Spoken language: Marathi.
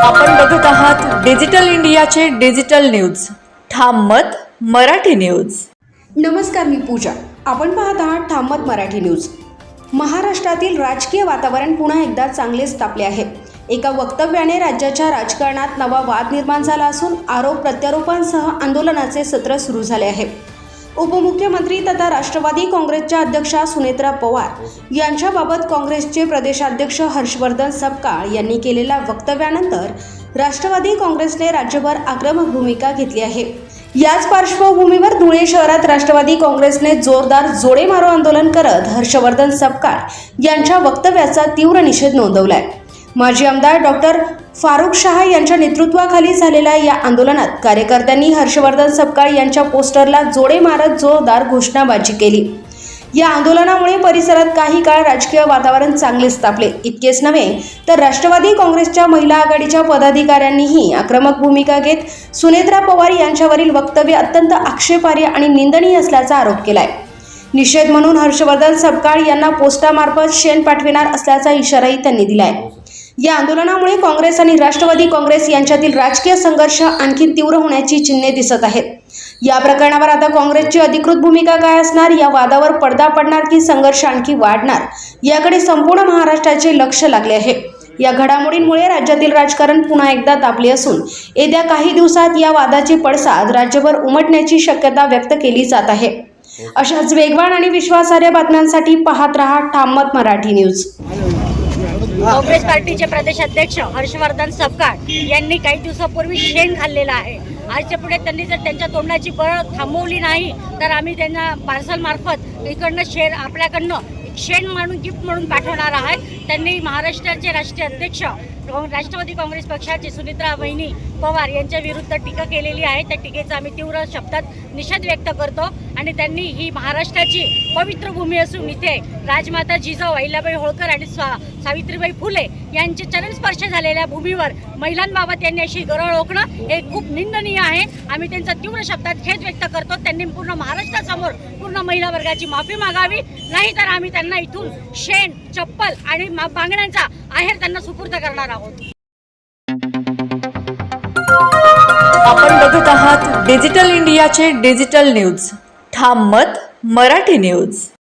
आपण बघत आहात डिजिटल इंडियाचे डिजिटल न्यूज. ठाम मत मराठी न्यूज. नमस्कार, मी पूजा. आपण पाहत आहात ठाम मत मराठी न्यूज. महाराष्ट्रातील राजकीय वातावरण पुन्हा एकदा चांगलेच तापले आहे. एका वक्तव्याने राज्याच्या राजकारणात नवा वाद निर्माण झाला असून आरोप प्रत्यारोपांसह आंदोलनाचे सत्र सुरू झाले आहे. उपमुख्यमंत्री तथा राष्ट्रवादी काँग्रेसच्या अध्यक्षा सुनेत्रा पवार यांच्याबाबत काँग्रेसचे प्रदेशाध्यक्ष हर्षवर्धन सपकाळ यांनी केलेल्या वक्तव्यानंतर राष्ट्रवादी काँग्रेसने राज्यभर आक्रमक भूमिका घेतली आहे. याच पार्श्वभूमीवर धुळे शहरात राष्ट्रवादी काँग्रेसने जोरदार जोडे मारो आंदोलन करत हर्षवर्धन सपकाळ यांच्या वक्तव्याचा तीव्र निषेध नोंदवलाय. माजी आमदार डॉक्टर फारुख शाह यांच्या नेतृत्वाखाली झालेल्या या आंदोलनात कार्यकर्त्यांनी हर्षवर्धन सपकाळ यांच्या पोस्टरला जोडे मारत जोरदार घोषणाबाजी केली. या आंदोलनामुळे परिसरात काही काळ राजकीय वातावरण चांगलेच तापले. इतकेच नव्हे तर राष्ट्रवादी काँग्रेसच्या महिला आघाडीच्या पदाधिकाऱ्यांनीही आक्रमक भूमिका घेत सुनेत्रा पवार यांच्यावरील वक्तव्य अत्यंत आक्षेपार्ह आणि निंदनीय असल्याचा आरोप केलाय. निषेध म्हणून हर्षवर्धन सपकाळ यांना पोस्टामार्फत शेण पाठविणार असल्याचा इशाराही त्यांनी दिलाय. या आंदोलनामुळे काँग्रेस आणि राष्ट्रवादी काँग्रेस यांच्यातील राजकीय संघर्ष आणखी तीव्र होण्याची चिन्हे दिसत आहेत. या प्रकरणावर आता काँग्रेसची अधिकृत भूमिका काय असणार, या वादावर पडदा पडणार की संघर्ष आणखी वाढणार, याकडे संपूर्ण महाराष्ट्राचे लक्ष लागले आहे. या घडामोडींमुळे राज्यातील राजकारण पुन्हा एकदा तापले असून येत्या काही दिवसात या वादाचे पडसाद राज्यभर उमटण्याची शक्यता व्यक्त केली जात आहे. अशाच वेगवान आणि विश्वासार्ह बातम्यांसाठी पाहत रहा ठाम मत मराठी न्यूज. काँग्रेस पार्टीचे प्रदेशाध्यक्ष हर्षवर्धन सपकाळ यांनी काही दिवसापूर्वी शेण खाल्लेला आहे. आजच्या पुढे त्यांनी जर त्यांच्या तोंडाची बळ थांबवली नाही तर आम्ही त्यांना पार्सल मार्फत इकडनं शेण आपल्याकडनं शेण म्हणून गिफ्ट म्हणून पाठवणार आहात. त्यांनी महाराष्ट्राचे राष्ट्रीय अध्यक्ष राष्ट्रवादी काँग्रेस पक्षाचे सुनेत्रा वहिनी पवार यांच्या विरुद्ध टीका केलेली आहे. त्या टीकेचा आम्ही तीव्र शब्दात निषेध व्यक्त करतो आणि त्यांनी ही महाराष्ट्राची पवित्र भूमी असून इथे राजमाता जिजाऊ अहिल्याबाई होळकर आणि सावित्रीबाई फुले यांचे चरणस्पर्श झालेल्या भूमीवर महिलांबाबत यांनी अशी गरळ ओकणं हे खूप निंदनीय आहे. आम्ही त्यांचा तीव्र शब्दात खेद व्यक्त करतो. त्यांनी पूर्ण महाराष्ट्रासमोर पूर्ण महिला वर्गाची माफी मागावी, नाहीतर आम्ही त्यांना इथून शेण, चप्पल आणि बांगड्यांचा आहेर त्यांना सुपूर्द करणार आहोत. आपण बघत आहात डिजिटल इंडियाचे डिजिटल न्यूज. ठाम मत मराठी न्यूज.